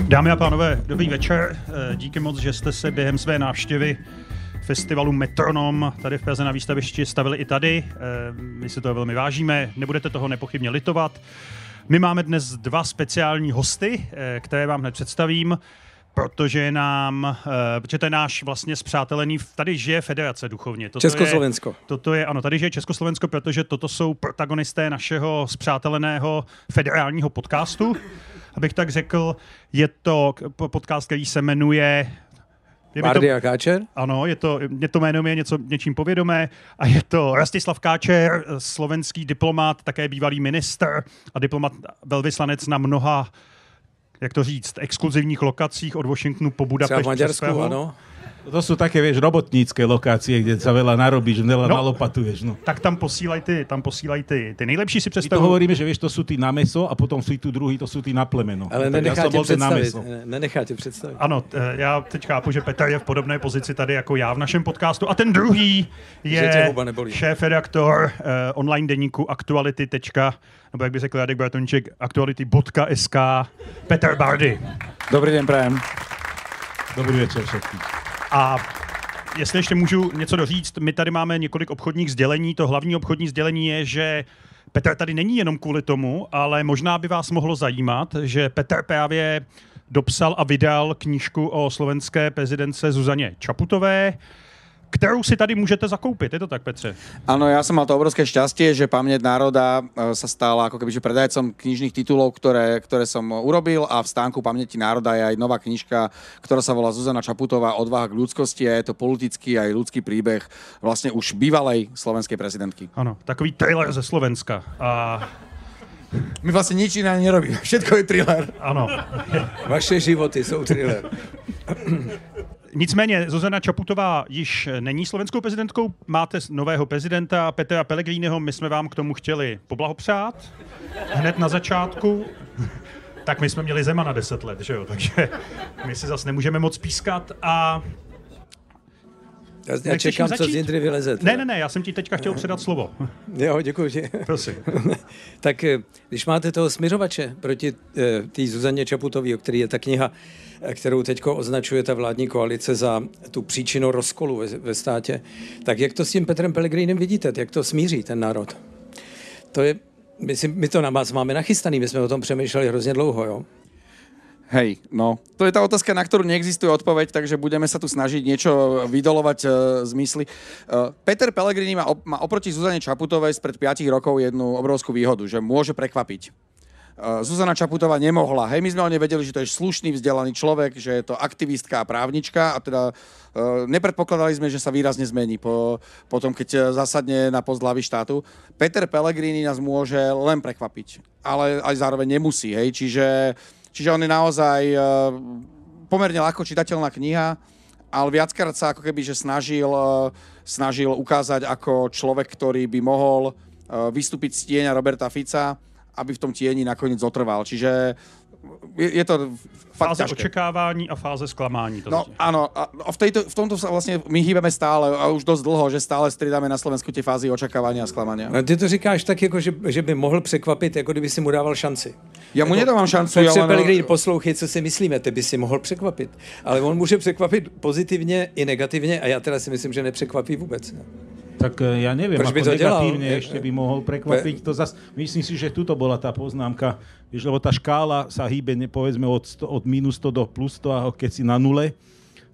Dámy a pánové, dobrý večer. Díky moc, že jste se během své návštěvy festivalu Metronom tady v Praze na výstavišti stavili i tady. My si to velmi vážíme, nebudete toho nepochybně litovat. My máme dnes dva speciální hosty, které vám hned představím, protože to je náš vlastně spřátelený, tady žije Federace duchovně. Československo. Tady žije Československo, protože toto jsou protagonisté našeho spřáteleného federálního podcastu. Abych tak řekl, je to podcast, který se jmenuje... Bardy a Káčer? Ano, to jméno je něčím povědomé a je to Rastislav Káčer, slovenský diplomat, také bývalý ministr a diplomat velvyslanec na mnoha, jak to říct, exkluzivních lokacích od Washingtonu po Budapešť. Třeba v Maďarsku, ano. To sú také, robotnícke lokácie, kde sa veľa narobíš, veľa nalopatuješ. No. Tak tam posílaj ty nejlepší si představu. My to hovoríme, že vieš, to sú tí na meso a potom sú tu druhý, to sú tí na plemeno. Ale nenecháte představit. Ano, já teď chápu, že Petr je v podobné pozici tady jako já v našem podcastu a ten druhý je šéf-redaktor online deníku Aktuality. Nebo jak by řekl Radek Bartonček, aktuality.sk Petr Bardy. Dobrý den, prajem. Dobrý večer všetkým. A jestli ještě můžu něco doříct, my tady máme několik obchodních sdělení. To hlavní obchodní sdělení je, že Petr tady není jenom kvůli tomu, ale možná by vás mohlo zajímat, že Petr právě dopsal a vydal knížku o slovenské prezidentce Zuzaně Čaputové, ktorú si tady môžete zakúpiť. Je to tak, Petře? Áno, ja som mal to obrovské šťastie, že Pamäť národa sa stala ako kebyže predajcom knižných titulov, ktoré som urobil a v stánku Pamäti národa je aj nová knižka, ktorá sa volá Zuzana Čaputová Odvaha k ľudskosti a je to politický aj ľudský príbeh vlastne už bývalej slovenskej prezidentky. Áno, takový trailer ze Slovenska. A my vlastne nič iné nerobíme. Všetko je thriller. Áno. Vaše životy sú thriller. Nicméně Zuzana Čaputová již není slovenskou prezidentkou, máte nového prezidenta Petra Pellegriniho, my jsme vám k tomu chtěli poblahopřát hned na začátku. Tak my jsme měli Zemana 10 let, že jo, takže my si zase nemůžeme moc pískat a... Já čekám, co z Jindry vyleze. Ne, já jsem ti teďka chtěl předat slovo. Jo, děkuji ti. Prosím. Tak když máte toho směřovače proti té Zuzaně Čaputové, o který je ta kniha, kterou teďko označuje ta vládní koalice za tu příčinu rozkolu ve státě, tak jak to s tím Petrem Pellegrinem vidíte? Jak to smíří ten národ? To je, my to na vás máme nachystaný, my jsme o tom přemýšleli hrozně dlouho, jo? Hej, no, to je tá otázka, na ktorú neexistuje odpoveď, takže budeme sa tu snažiť niečo vydolovať z mysli. Peter Pellegrini má oproti Zuzane Čaputovej spred 5 rokov jednu obrovskú výhodu, že môže prekvapiť. Zuzana Čaputová nemohla. Hej, my sme o nej vedeli, že to je slušný, vzdelaný človek, že je to aktivistka a právnička a teda nepredpokladali sme, že sa výrazne zmení po tom, keď zasadne na post hlavy štátu. Peter Pellegrini nás môže len prekvapiť, ale aj zároveň nemusí, hej, Čiže on je naozaj pomerne ľahko čitateľná kniha, ale viackrát sa ako keby že snažil ukázať ako človek, ktorý by mohol vystúpiť z tieňa Roberta Fica, aby v tom tieni nakoniec zotrval. Čiže je to fakt fáze ťažké. Očekávání a fáze sklamání. No áno, a v tomto sa vlastne my hýbeme stále a už dosť dlho, že stále striedame na Slovensku tie fázy očakávania a sklamania. No, ty to říkáš tak, jako, že by mohl překvapit, jako kdyby si mu dával šanci. Ja mu nedávam šancu. Petře Pellegrini, poslouchej, co si myslíme, ty by si mohl překvapit. Ale on může překvapit pozitivně i negativně a já teda si myslím, že nepřekvapí vůbec. Tak ja neviem, Proč by ako to negatívne delal? ešte by mohol prekvapiť. To zas, myslím si, že tuto bola tá poznámka, vieš, lebo tá škála sa hýbe, povedzme, od minus 100 do plus 100, a keď si na nule.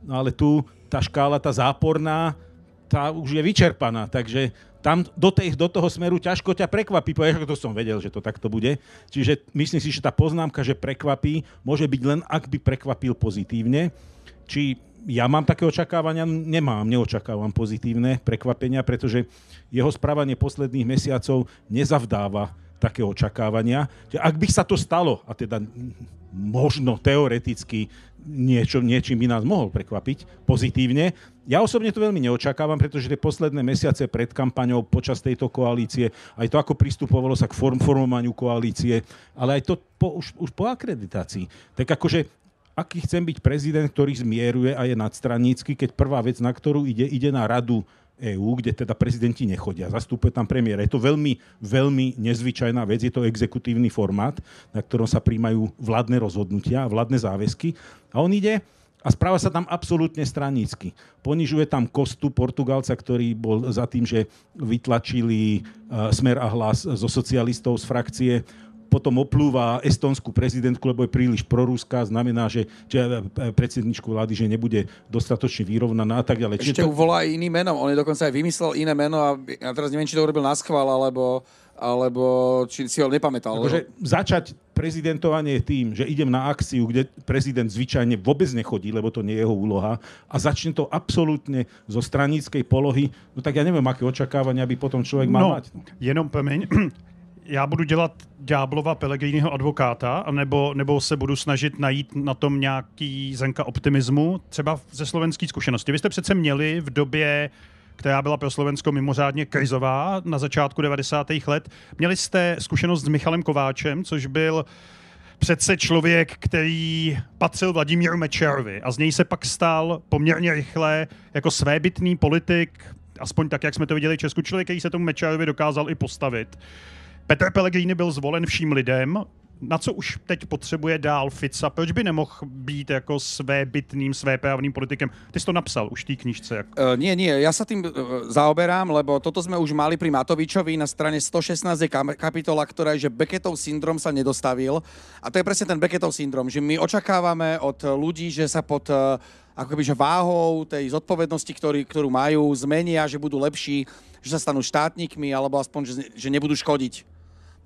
No ale tu tá škála, tá záporná, tá už je vyčerpaná, takže tam do toho smeru ťažko ťa prekvapí. To som vedel, že to takto bude. Čiže myslím si, že tá poznámka, že prekvapí, môže byť len, ak by prekvapil pozitívne. Či ja mám také očakávania? Neočakávam pozitívne prekvapenia, pretože jeho správanie posledných mesiacov nezavdáva také očakávania. Ak by sa to stalo, a teda možno teoreticky niečím by nás mohol prekvapiť pozitívne, ja osobne to veľmi neočakávam, pretože tie posledné mesiace pred kampaňou počas tejto koalície, aj to, ako pristupovalo sa k formovaniu koalície, ale aj to už po akreditácii. Tak akože aký chcem byť prezident, ktorý zmieruje a je nadstranícky, keď prvá vec, na ktorú ide na radu EÚ, kde teda prezidenti nechodia. Zastupuje tam premiéra. Je to veľmi, veľmi nezvyčajná vec. Je to exekutívny formát, na ktorom sa príjmajú vládne rozhodnutia a vládne záväzky. A on ide a správa sa tam absolútne stranícky. Ponižuje tam Kostu, Portugalca, ktorý bol za tým, že vytlačili Smer a Hlas zo socialistov z frakcie. Potom oplúva estonskú prezidentku, lebo je príliš proruská, znamená, že predsedničku vlády, že nebude dostatočne vyrovnaná a tak ďalej. Ešte volá aj iným menom. On je dokonca aj vymyslel iné meno a ja teraz neviem, či to urobil naschvál, alebo či si ho nepamätal. Takže začať prezidentovanie tým, že idem na akciu, kde prezident zvyčajne vôbec nechodí, lebo to nie je jeho úloha, a začne to absolútne zo straníckej polohy, no tak ja neviem, aké očakávania by potom človek mal mať. Jenom promiň. Já budu dělat ďáblova Pellegriniho advokáta, nebo se budu snažit najít na tom nějaký zrnka optimismu, třeba ze slovenské zkušenosti. Vy jste přece měli v době, která byla pro Slovensko mimořádně krizová na začátku 90. let, měli jste zkušenost s Michalem Kováčem, což byl přece člověk, který patřil Vladimíru Mečiarovi a z něj se pak stal poměrně rychle jako svébytný politik, aspoň tak, jak jsme to viděli v Česku, člověk, který se tomu Mečiarovi dokázal i postavit. Peter Pellegrini byl zvolen vším lidem. Na co už teď potřebuje dál Fica? Proč by nemohl být jako svébytným, svéprávným politikem? Ty jsi to napsal už v té knižce. Nie, ja sa tým zaoberám, lebo toto sme už mali pri Matovičovi na strane 116 kapitola, ktorá je, že Becketov syndrom sa nedostavil. A to je presne ten Becketov syndrom, že my očakávame od ľudí, že sa pod akoby, že váhou tej zodpovednosti, ktorú majú, zmenia, že budú lepší, že sa stanú štátnikmi, alebo aspoň, že nebudú škodiť.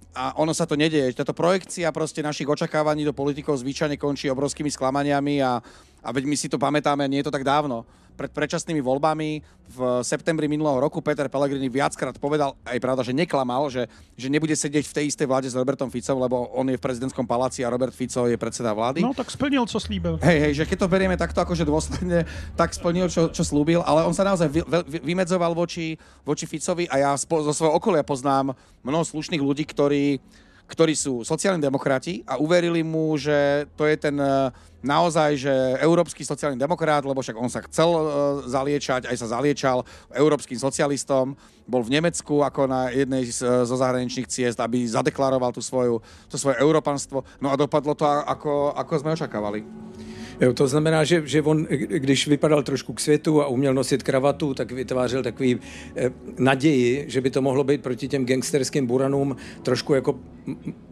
A ono sa to nedieje. Táto projekcia proste našich očakávaní do politikov zvyčajne končí obrovskými sklamaniami a veď my si to pamätáme, nie je to tak dávno. Pred predčasnými voľbami v septembri minulého roku Peter Pellegrini viackrát povedal, aj pravda, že neklamal, že nebude sedieť v tej istej vláde s Robertom Ficom, lebo on je v prezidentskom paláci a Robert Fico je predseda vlády. No tak splnil, co slíbil. Hej, že keď to berieme takto akože dôsledne, tak splnil, čo slúbil, ale on sa naozaj vymedzoval voči Ficovi a ja zo svojho okolia poznám mnoho slušných ľudí, ktorí sú sociálni demokrati a uverili mu, že to je ten naozaj, že európsky sociálny demokrat, lebo však on sa chcel zaliečať, aj sa zaliečal európskym socialistom, bol v Nemecku ako na jednej zo zahraničných ciest, aby zadeklaroval to svoje európanstvo. No a dopadlo to, ako sme očakávali. Jo, to znamená, že on, když vypadal trošku k světu a uměl nosit kravatu, tak vytvářel takový naději, že by to mohlo být proti těm gangsterským buranům trošku jako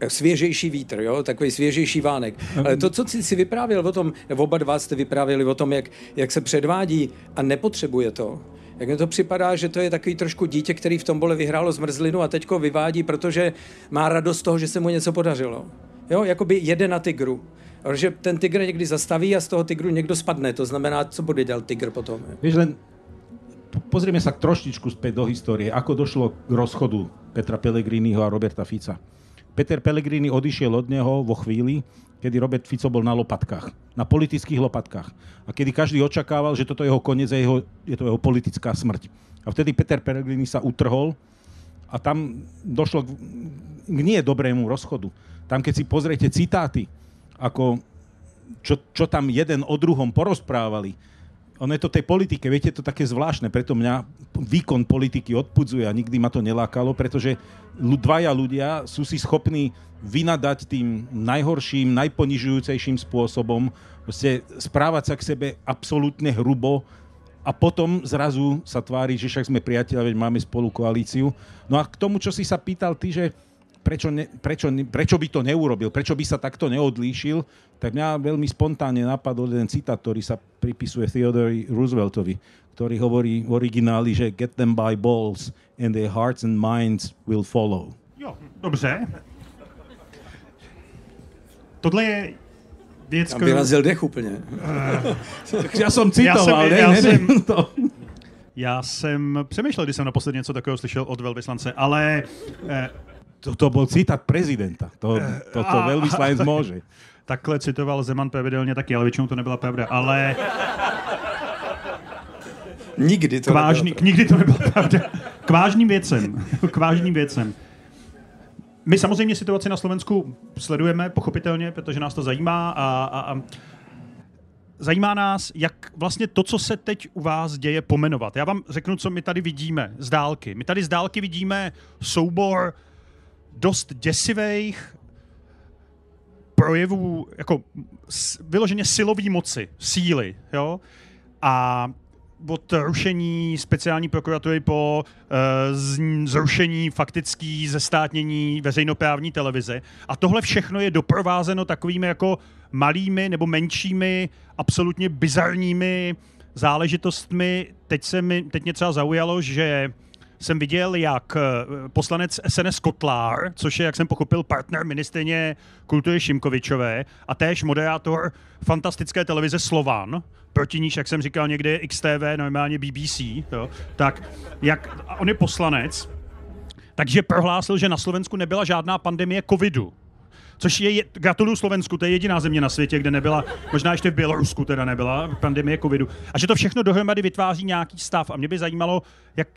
svěžejší vítr, jo? Takový svěžejší vánek. Ale to, co si vyprávěl o tom, oba dva jste vyprávěli o tom, jak se předvádí a nepotřebuje to. Jak mi to připadá, že to je takový trošku dítě, který v tombole vyhrálo zmrzlinu a teďko vyvádí, protože má radost z toho, že se mu něco podařilo. Jo, jakoby jede na tygru. Protože ten tygr někdy zastaví a z toho tygru někdo spadne. To znamená, co bude dělat tygr potom. Víš, len pozrieme sa troštičku späť do histórie. Ako došlo k rozchodu Petra Pellegriniho a Roberta Fica. Peter Pellegrini odišiel od neho vo chvíli, kedy Robert Fico bol na lopatkách. Na politických lopatkách. A kedy každý očakával, že toto je jeho koniec a je to jeho politická smrť. A vtedy Peter Pellegrini sa utrhol a tam došlo k nie dobrému rozchodu. Tam, keď si pozriete citáty, ako čo tam jeden o druhom porozprávali. Ono je to tej politike, viete, to také zvláštne, preto mňa výkon politiky odpudzuje a nikdy ma to nelákalo, pretože dvaja ľudia sú si schopní vynadať tým najhorším, najponižujúcejším spôsobom, proste správať sa k sebe absolútne hrubo a potom zrazu sa tvári, že však sme priatelia, veď máme spolu koalíciu. No a k tomu, čo si sa pýtal ty, že prečo by to neurobil, prečo by sa takto neodlíšil, tak mňa veľmi spontánne napadol jeden citát, ktorý sa pripisuje Theodore Rooseveltovi, ktorý hovorí v origináli, že get them by balls and their hearts and minds will follow. Jo, dobře. Tohle je věc, kterou... vyrazil dech úplně. Já jsem citoval, Já jsem přemýšlel, když jsem naposledy něco takového slyšel od velvyslance, ale... To bol citát prezidenta. To veľvyslanec môže. Takhle citoval Zeman pravidelně taky, ale většinou to nebyla pravda. Ale... Nikdy to nebyla pravda. K vážným věcem. My samozřejmě situaci na Slovensku sledujeme, pochopitelně, protože nás to zajímá a zajímá nás, jak vlastně to, co se teď u vás děje, pomenovat. Já vám řeknu, co my tady vidíme z dálky. My tady z dálky vidíme soubor dost děsivých projevů, jako vyloženě silový moci, síly, jo? A od rušení speciální prokuratury po zrušení faktický zestátnění veřejnoprávní televize. A tohle všechno je doprovázeno takovými jako malými nebo menšími, absolutně bizarními záležitostmi. Teď mě třeba zaujalo, že jsem viděl, jak poslanec SNS Kotlár, což je, jak jsem pochopil, partner ministryně kultury Šimkovičové a též moderátor fantastické televize Slovan, proti níž, jak jsem říkal, někde XTV, normálně BBC, jo, tak jak on je poslanec, takže prohlásil, že na Slovensku nebyla žádná pandemie covidu. Což je, gratuluju Slovensku, to je jediná země na světě, kde nebyla, možná ještě v Bělorusku teda nebyla pandemie covidu. A že to všechno dohromady vytváří nějaký stav. A mě by zajímalo,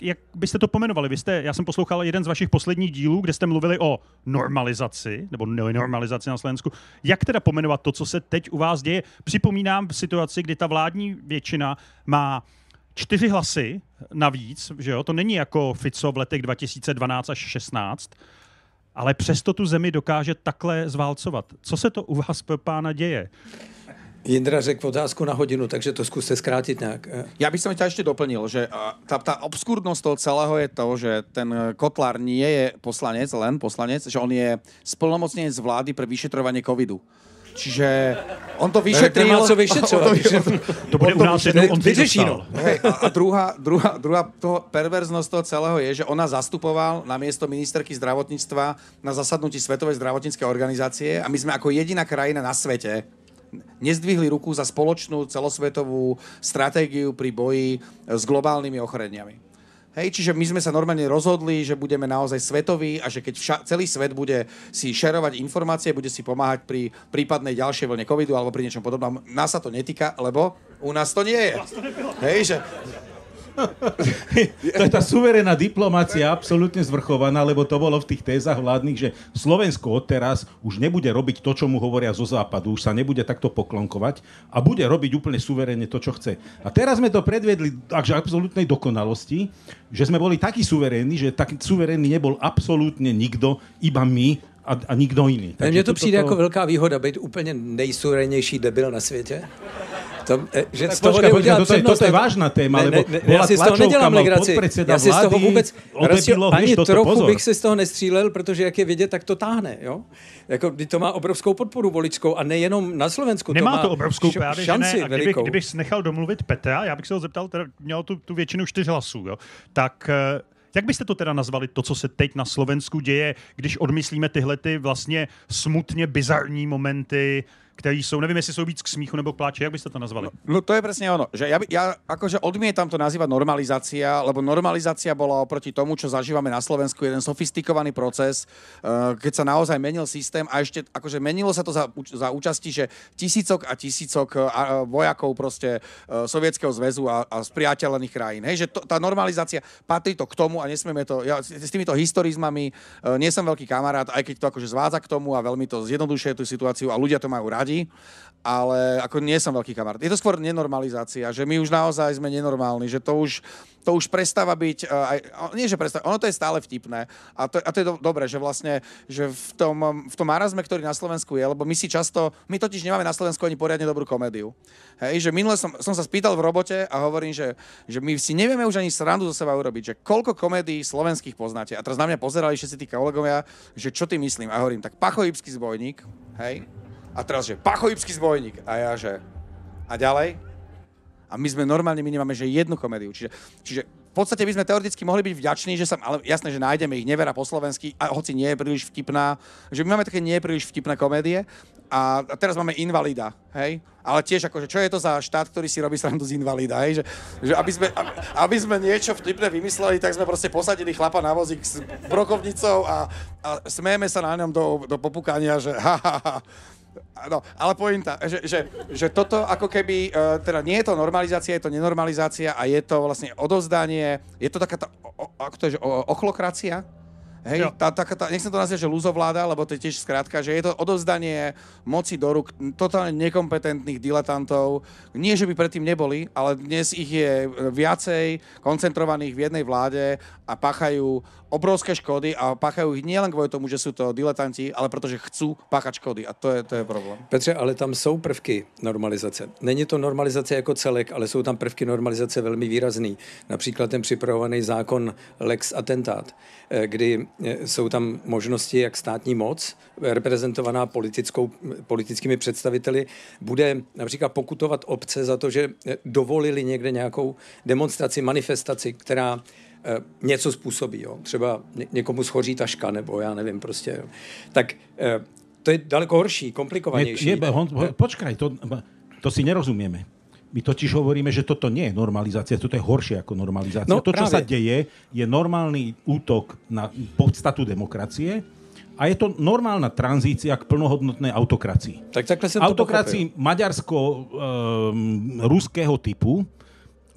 jak byste to pomenovali. Já jsem poslouchal jeden z vašich posledních dílů, kde jste mluvili o normalizaci, nebo nenormalizaci na Slovensku. Jak teda pomenovat to, co se teď u vás děje? Připomínám v situaci, kdy ta vládní většina má 4 hlasy navíc, že jo? To není jako Fico v letech 2012 až 16, ale přesto tu zemi dokáže takhle zválcovat. Co se to u vás, pro pána, děje? Jindra řekl otázku na hodinu, takže to zkuste skrátit nějak. Ja by som ťa ešte doplnil, že tá obskúrnosť toho celého je to, že ten Kotlár nie je len poslanec, že on je splnomocnenec vlády pre vyšetrovanie covidu. Čiže on to vyšetril. Má co vyšetřovat. To bude u nás jednou, on vyřeší, no. A druhá toho perverznosť toho celého je, že ona zastupoval na miesto ministerky zdravotníctva na zasadnutí Svetovej zdravotníckej organizácie a my sme ako jediná krajina na svete nezdvihli ruku za spoločnú celosvetovú stratégiu pri boji s globálnymi ochoreniami. Hej, čiže my sme sa normálne rozhodli, že budeme naozaj svetoví a že keď celý svet bude si šerovať informácie, bude si pomáhať pri prípadnej ďalšej vlne covidu alebo pri niečom podobnom, nás sa to netýka, lebo u nás to nie je. Hej, že... To je tá suverénna diplomácia absolútne zvrchovaná, lebo to bolo v tých tézach vládnych, že Slovensko odteraz už nebude robiť to, čo mu hovoria zo západu, už sa nebude takto poklonkovať a bude robiť úplne suverénne to, čo chce. A teraz sme to predvedli až absolútnej dokonalosti, že sme boli takí suverénni, že taký suverénny nebol absolútne nikto, iba my a nikdo jiný. Mně to přijde jako velká výhoda, být úplně nejsuverénnější debil na světě. Že z toho toto je vážna téma, lebo já si z toho nedělám legraci. podpredseda Já si z toho vlády, vůbec ani trochu pozor. bych se z toho nestřílel, protože jak je vidět, tak to táhne. Jo? Jako, to má obrovskou podporu voličskou a nejenom na Slovensku. Nemá to obrovskou právě, šanci že ne. A kdybych nechal domluvit Petra, já bych se ho zeptal, teda měl tu většinu 4 hlasů, jo? Tak... Jak byste to teda nazvali, to, co se teď na Slovensku děje, když odmyslíme tyhle ty vlastně smutně bizarní momenty, které jsou, nevím, jestli jsou víc k smíchu nebo k pláči, jak byste to nazvali? No to je presne ono, že ja akože odmietam to nazývať normalizácia, lebo normalizácia bola oproti tomu, čo zažívame na Slovensku, jeden sofistikovaný proces, keď sa naozaj menil systém a ešte akože menilo sa to za účasti, že tisícok a tisícok vojakov proste Sovietskeho zväzu a spriateľených krajín. Hej, že tá normalizácia patrí to k tomu a nesmieme to, ja s týmito historizmami nie som veľký kamarát, aj keď to akože zvádza k tomu a veľmi to zjednodušuje tú situáciu a ľudia to majú radi, ale ako nie som veľký kamarát. Je to skôr nenormalizácia, že my už naozaj sme nenormálni, že to už prestáva byť, nie že prestáva, ono to je stále vtipné a to je dobré, že vlastne, že v tom marazme, ktorý na Slovensku je, lebo my totiž nemáme na Slovensku ani poriadne dobrú komédiu. Hej, že minule som sa spýtal v robote a hovorím, že my si nevieme už ani srandu zo seba urobiť, že koľko komédií slovenských poznáte. A teraz na mňa pozerali všetci tí kolegovia, že čo ty myslím. A hovorím, tak Pachojibský zbojník, hej, a teraz, že Pachojibský zbojník. A ja, že... A ďalej? A my nemáme, že jednu komédiu. Čiže v podstate by sme teoreticky mohli byť vďační, ale jasné, že nájdeme ich nevera po slovensky, a hoci nie je príliš vtipná, že my máme také nie príliš vtipné komédie a teraz máme Invalida, hej? Ale tiež akože, čo je to za štát, ktorý si robí srandu z Invalida, hej? Že aby sme niečo vtipné vymysleli, tak sme proste posadili chlapa na vozík s brokovnicou a smejeme sa na ňom do popukania, že No, ale pointa, že toto ako keby, teda nie je to normalizácia, je to nenormalizácia a je to vlastne odovzdanie, je to taká tá, ako to je, ochlokracia, Hej, nechcem to nazvať, že lúzovláda, lebo to je tiež skrátka, že je to odovzdanie moci do rúk totálne nekompetentných diletantov. Nie, že by predtým neboli, ale dnes ich je viacej koncentrovaných v jednej vláde a páchajú obrovské škody a páchajú ich nielen kvôli tomu, že sú to diletanti, ale protože chcú páchať škody a to je problém. Petře, ale tam jsou prvky normalizace. Není to normalizace jako celek, ale jsou tam prvky normalizace velmi výrazný. Například ten připravovaný zákon Lex Atentát, kdy jsou tam možnosti, jak státní moc, reprezentovaná politickými představiteli, bude například pokutovat obce za to, že dovolili někde nějakou demonstraci, manifestaci, která něco způsobí. Jo. Třeba někomu schoří taška, nebo já nevím prostě. Jo. Tak to je daleko horší, komplikovanější. Počkaj, to si nerozumieme. My totiž hovoríme, že toto nie je normalizácia, toto je horšie ako normalizácia. No, to, čo sa deje, je normálny útok na podstatu demokracie a je to normálna tranzícia k plnohodnotnej autokracii. Tak takhle som to autokracii maďarsko-ruského typu.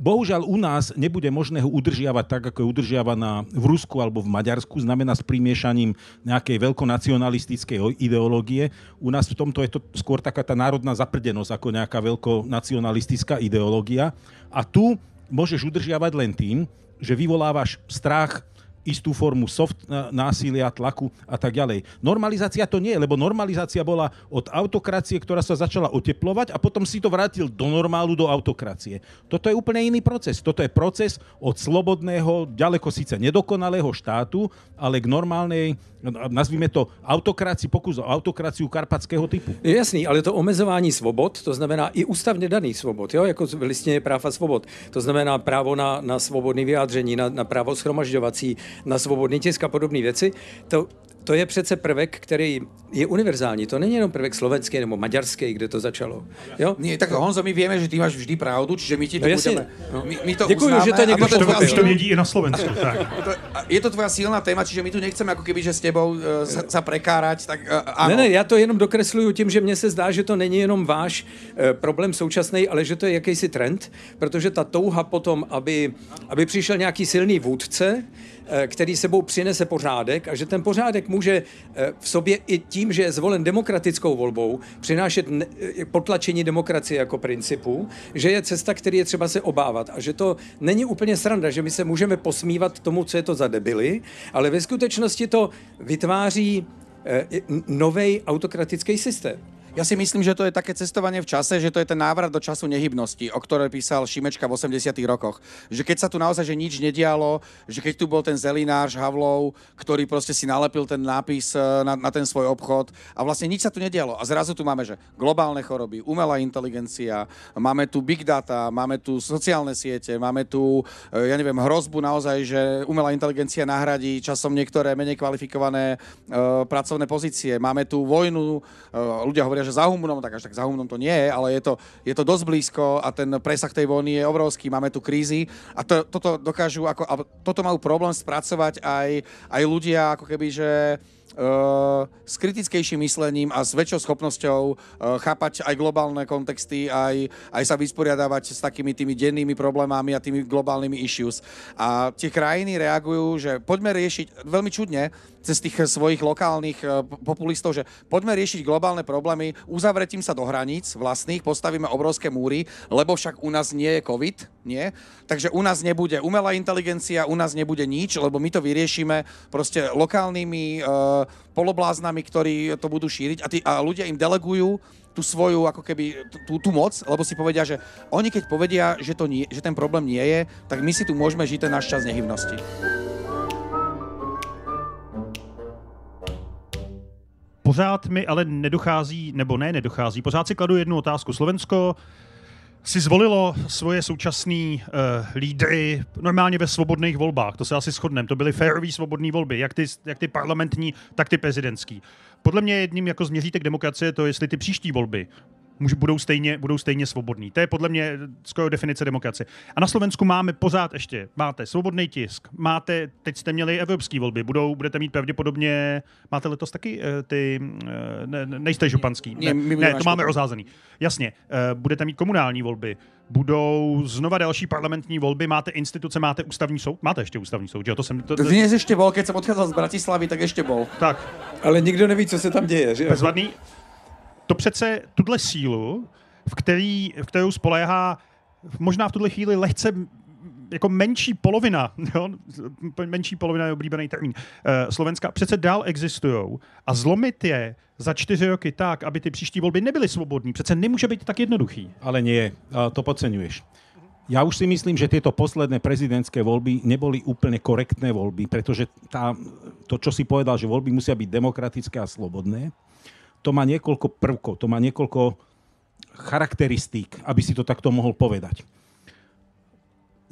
Bohužiaľ u nás nebude možné ho udržiavať tak, ako je udržiavaná v Rusku alebo v Maďarsku, znamená s primiešaním nejakej veľkonacionalistickej ideológie. U nás v tomto je to skôr taká tá národná zaprdenosť ako nejaká veľkonacionalistická ideológia. A tu môžeš udržiavať len tým, že vyvolávaš strach, istú formu soft násilia, tlaku a tak ďalej. Normalizácia to nie je, lebo normalizácia bola od autokracie, ktorá sa začala oteplovať a potom si to vrátil do normálu, do autokracie. Toto je úplne iný proces. Toto je proces od slobodného, ďaleko síce nedokonalého štátu, ale k normálnej, nazvime to autokracii, pokus o autokraciu karpatského typu. Je jasný, ale to omezování svobod, to znamená i ústavně daných svobod, jo, jako v listině práv a svobod. To znamená právo na svobodné vyjádření, na právo shromažďovací, na svobodný tisk a podobné věci. To je přece prvek, který je univerzální. To není jenom prvek slovenský nebo maďarský, kde to začalo. Jo? Nie, tak Honzo, my vieme, že ty máš vždy pravdu, čiže my ti to budeme... My to Děkuju, uznáme. že to někdo už to vědí i na Slovensku. Tak. Je to tvoja silná téma, čiže my tu nechceme ako keby, že s tebou sa prekárať, tak áno. Ne, já to jenom dokresluju tím, že mně se zdá, že to není jenom váš problém současný, ale že to je jakýsi trend, protože ta touha potom, aby přišel nějaký silný vůdce, který sebou přinese pořádek a že ten pořádek může v sobě i tím, že je zvolen demokratickou volbou, přinášet potlačení demokracie jako principu, že je cesta, který je třeba se obávat a že to není úplně sranda, že my se můžeme posmívat tomu, co je to za debily, ale ve skutečnosti to vytváří novej autokratický systém. Ja si myslím, že to je také cestovanie v čase, že to je ten návrat do času nehybnosti, o ktorej písal Šimečka v 80. rokoch. Že keď sa tu naozaj že nič nedialo, že keď tu bol ten zelinář Havlov, ktorý proste si nalepil ten nápis na ten svoj obchod a vlastne nič sa tu nedialo. A zrazu tu máme, že globálne choroby, umelá inteligencia, máme tu big data, máme tu sociálne siete, máme tu, ja neviem, hrozbu naozaj, že umelá inteligencia nahradí časom niektoré menej kvalifikované pracovné pozície. Máme tu vojnu, ľudia hovoria, že za Humunom, tak až tak za Humunom to nie je, ale je to dosť blízko a ten presah tej vojny je obrovský, máme tu krízy a toto dokážu, toto majú problém spracovať aj ľudia, ako keby, že s kritickejším myslením a s väčšou schopnosťou chápať aj globálne kontexty, aj sa vysporiadávať s takými tými dennými problémami a tými globálnymi issues. A tie krajiny reagujú, že poďme riešiť veľmi čudne cez tých svojich lokálnych populistov, že poďme riešiť globálne problémy uzavretím sa do hraníc vlastných, postavíme obrovské múry, lebo však u nás nie je COVID, nie? Takže u nás nebude umelá inteligencia, u nás nebude nič, lebo my to vyriešime proste lokálnymi polobláznami, ktorí to budú šíriť a ľudia im delegujú tú svoju, ako keby, tú moc, lebo si povedia, že oni keď povedia, že ten problém nie je, tak my si tu môžeme žiť ten náš čas nehybnosti. Pořád mi ale nedochází, pořád si kladu jednu otázku. Slovensko si zvolilo svoje současné lídry normálně ve svobodných volbách. To se asi shodneme. To byly férové svobodné volby, jak ty parlamentní, tak ty prezidentský. Podle mě jedním jako z měřítek demokracie to, jestli ty příští volby budou stejně svobodní. To je podle mě skoro definice demokracie. A na Slovensku máte svobodný tisk, teď jste měli evropské volby, budete mít pravděpodobně, máte letos taky nejste županský. Ne, to máme rozházený. Jasně, budete mít komunální volby, budou znova další parlamentní volby, máte instituce, máte ústavní soud, máte ještě ústavní soud, že? Dnes ešte bol, keď som odchádzal z Bratislavy, tak ešte bol. Tak. Ale nikdo neví, co se tam děje, že? Bezvadný. To přece tuhle sílu, v kterou spoléhá možná v tuhle chvíli lehce jako menší polovina, jo? Menší polovina je oblíbený termín, Slovenska, přece dál existujou a zlomit je za 4 roky tak, aby ty příští volby nebyly svobodní, přece nemůže být tak jednoduchý. Ale nie, to podceňuješ. Ja už si myslím, že tieto posledné prezidentské voľby neboli úplne korektné voľby, pretože to, čo si povedal, že voľby musia byť demokratické a slobodné, to má niekoľko prvkov, to má niekoľko charakteristík, aby si to takto mohol povedať.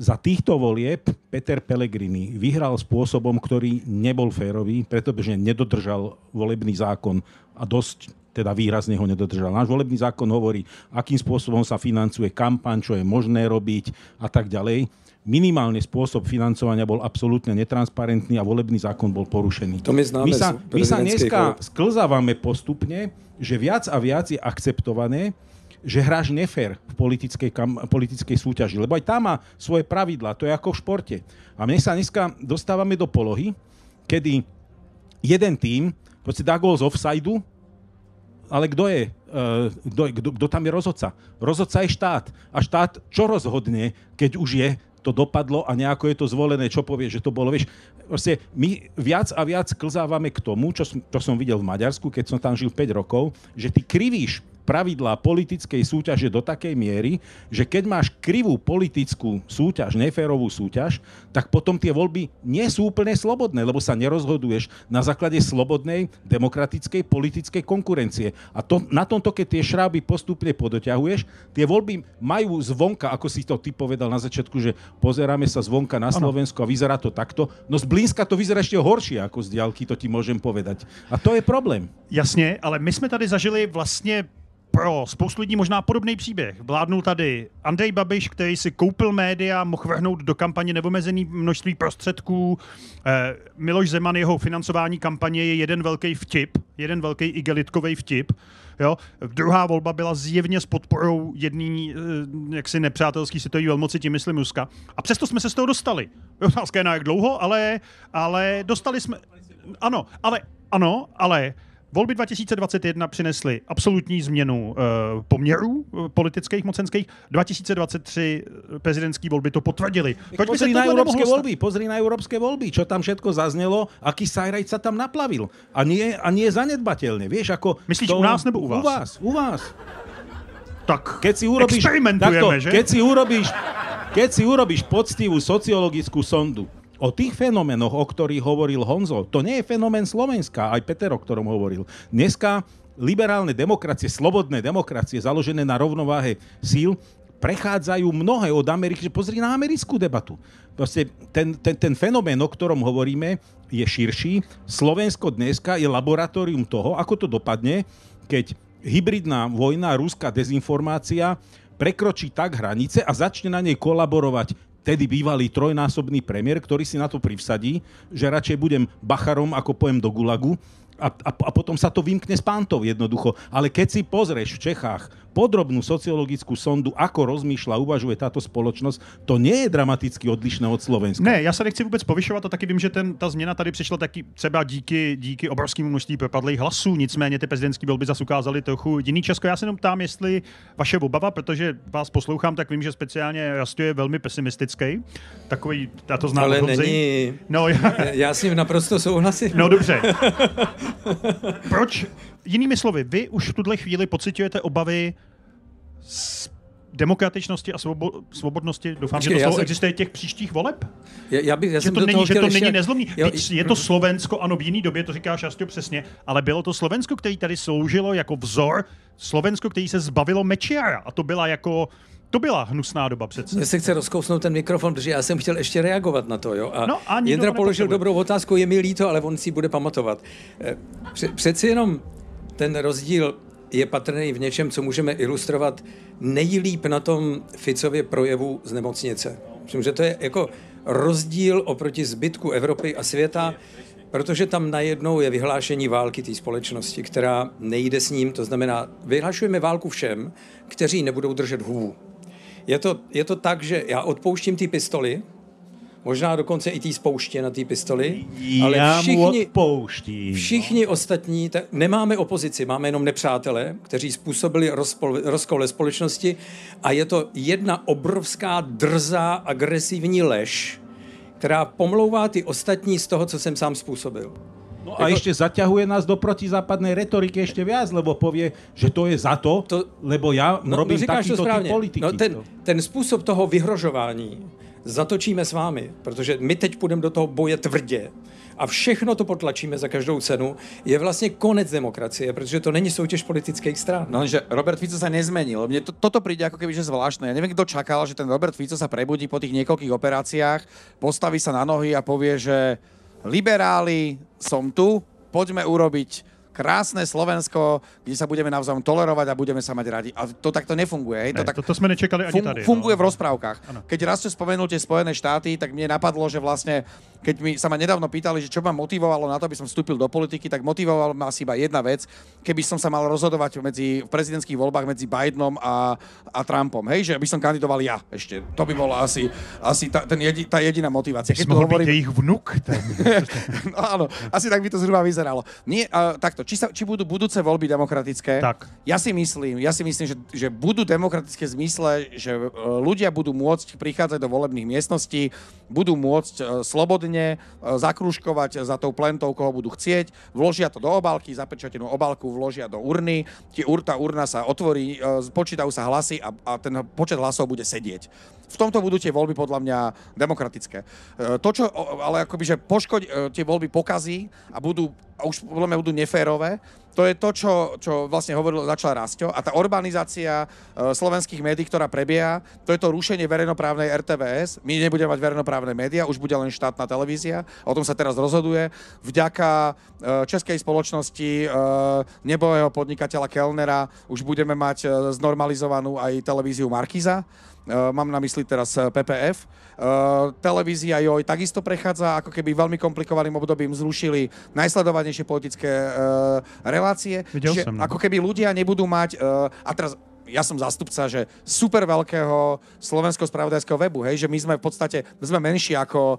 Za týchto volieb Peter Pellegrini vyhral spôsobom, ktorý nebol férový, pretože nedodržal volebný zákon a dosť teda výrazne ho nedodržal. Náš volebný zákon hovorí, akým spôsobom sa financuje kampaň, čo je možné robiť a tak ďalej. Minimálny spôsob financovania bol absolútne netransparentný a volebný zákon bol porušený. To my známe. My sa dneska sklzávame postupne, že viac a viac je akceptované, že hráš nefér v politickej súťaži, lebo aj tá má svoje pravidlá, to je ako v športe. A my sa dneska dostávame do polohy, kedy jeden tím dá gól z offsideu, ale kto tam je rozhodca? Rozhodca je štát. A štát čo rozhodne, keď už je to dopadlo a nejako je to zvolené, čo povie, že to bolo, vieš, proste my viac a viac klzávame k tomu, čo som videl v Maďarsku, keď som tam žil 5 rokov, že ty krivíš pravidlá politickej súťaže do takej miery, že keď máš krivú politickú súťaž, neférovú súťaž, tak potom tie voľby nie sú úplne slobodné, lebo sa nerozhoduješ na základe slobodnej, demokratickej, politickej konkurencie. A na tomto, keď tie šráby postupne podoťahuješ, tie voľby majú zvonka, ako si to ty povedal na začiatku, že pozeráme sa zvonka na Slovensku a vyzerá to takto, no zblízka to vyzerá ešte horšie ako z diaľky, to ti môžem povedať. A to je problém. Jasně, ale my jsme tady zažili vlastně pro spoustu lidí možná podobný příběh. Vládnul tady Andrej Babiš, který si koupil média, mohl vrhnout do kampaně neomezený množství prostředků. Miloš Zeman, jeho financování kampaně je jeden velký vtip, jeden velký igelitkový vtip. Jo? Druhá volba byla zjevně s podporou jedný jaksi nepřátelský světový velmoci, tím myslím Ruska. A přesto jsme se z toho dostali. Otázka je na jak dlouho, ale dostali jsme... Ano, ale volby 2021 přinesly absolutní změnu poměrů politických, mocenských. 2023 prezidentské volby to potvrdili. Pozri na európske voľby, čo tam všetko zaznelo, aký sajrajt sa tam naplavil. A nie je zanedbateľné. Vieš, ako... Myslíš u nás nebo u vás? U vás. Tak keď si urobíš, experimentujeme, že? Keď si urobíš poctivú sociologickú sondu o tých fenoménoch, o ktorých hovoril Honzo, to nie je fenomén Slovenska, aj Peter, o ktorom hovoril. Dneska liberálne demokracie, slobodné demokracie, založené na rovnováhe síl, prechádzajú mnohé od Ameriky. Pozri na americkú debatu. Proste ten fenomén, o ktorom hovoríme, je širší. Slovensko dneska je laboratórium toho, ako to dopadne, keď hybridná vojna, ruská dezinformácia prekročí tak hranice a začne na nej kolaborovať tedy bývalý trojnásobný premiér, ktorý si na to privsadí, že radšej budem bacharom, ako pojem do gulagu a potom sa to vymkne s pántou jednoducho. Ale keď si pozrieš v Čechách podrobnú sociologickú sondu, ako rozmýšľa, uvažuje táto spoločnosť, to nie je dramaticky odlišné od Slovenska. Ne, já se nechci vůbec povyšovat a taky vím, že ta změna tady přišla taky třeba díky obrovskému množství propadlých hlasů, nicméně ty prezidentské volby zase ukázaly trochu jiný Česko. Já se jenom ptám, jestli vaše obava, protože vás poslouchám, tak vím, že speciálně Rastě je velmi pesimistický. Takový, já to znám. Ale není. No, já s ním naprosto souhlasím. No dobře. Proč? Jinými slovy, vy už v tuhle chvíli pociťujete obavy z demokratičnosti a svobodnosti? Doufám, že to slovo existuje těch příštích voleb? Že to není nezlomný. Je to Slovensko, ano, v jiný době, to říkáš Rastio přesně, ale bylo to Slovensko, který tady sloužilo jako vzor, Slovensko, který se zbavilo Mečiara a to byla hnusná doba přece. Mně se chce rozkousnout ten mikrofon, protože já jsem chtěl ještě reagovat na to. Jo? A Jindra položil dobrou otázku, je mi líto, ale on si bude pamatovat. Přeci jenom ten rozdíl je patrný v něčem, co můžeme ilustrovat nejlíp na tom Ficově projevu z nemocnice. Myslím, že to je jako rozdíl oproti zbytku Evropy a světa, protože tam najednou je vyhlášení války té společnosti, která nejde s ním, to znamená, vyhlašujeme válku všem, kteří nebudou držet hubu. Je to tak, že já odpouštím ty pistoli, možná dokonce i té spouště na té pistoli, ale všichni ostatní, nemáme opozici, máme jenom nepřátele, kteří způsobili rozkol ve společnosti a je to jedna obrovská drzá agresivní lež, která pomlouvá ty ostatní z toho, co jsem sám způsobil. No a ešte zaťahuje nás do protizápadnej retoriky ešte viac, lebo povie, že to je za to lebo ja robím takýto typ politiky. No ten způsob toho vyhrožování zatočíme s vámi, protože my teď půjdeme do toho boje tvrdě a všechno to potlačíme za každou cenu, je vlastně konec demokracie, protože to není soutěž politických stran. No, že Robert Fico sa nezmenil. Mne toto príde ako keby, že zvláštne. Ja neviem, kto čakal, že ten Robert Fico sa prebudí po tých niekoľkých operáciách, postaví sa na nohy a povie, že liberáli, som tu, poďme urobiť krásne Slovensko, kde sa budeme navzájom tolerovať a budeme sa mať radi. A to takto nefunguje. Hej? To sme nečekali ani tady. Funguje v rozprávkach. Ano. Keď raz ste spomenul tie Spojené štáty, tak mne napadlo, že vlastne, keď sa ma nedávno pýtali, že čo ma motivovalo na to, aby som vstúpil do politiky, tak motivovala ma asi iba jedna vec, keby som sa mal rozhodovať v prezidentských voľbách medzi Bidenom a Trumpom. Hej, že by som kandidoval ja ešte. To by bola asi tá jediná motivácia. Keď mohol byť ich vnuk. No áno, asi tak by to zhruba vyzeralo. Nie, takto, či budú budúce voľby demokratické? Tak. Ja si myslím, že budú demokratické v zmysle, že ľudia budú môcť prichádzať do volebných miestností, budú môcť slobodne zakrúžkovať za tou plentou, koho budú chcieť, vložia to do obálky, zapečatenú obálku vložia do urny, tá urna sa otvorí, počítajú sa hlasy a ten počet hlasov bude sedieť. V tomto budú tie voľby podľa mňa demokratické. To, čo ale akoby, že tie voľby pokazí a už podľa mňa budú neférové, to je to, čo vlastne začal Rasťo. A tá urbanizácia slovenských médií, ktorá prebieha, to je to rušenie verejnoprávnej RTVS. My nebudeme mať verejnoprávne médiá, už bude len štátna televízia. O tom sa teraz rozhoduje. Vďaka českej spoločnosti nebohého podnikateľa Kellnera už budeme mať znormalizovanú aj televíziu Markíza. Mám na mysli teraz PPF. Televízia JOJ takisto prechádza ako keby veľmi komplikovaným obdobím, zrušili najsledovanejšie politické relácie. Čiže ako keby ľudia nebudú mať... A teraz ja som zástupca, že super veľkého slovenského spravodajského webu, hej, že my sme v podstate, menší ako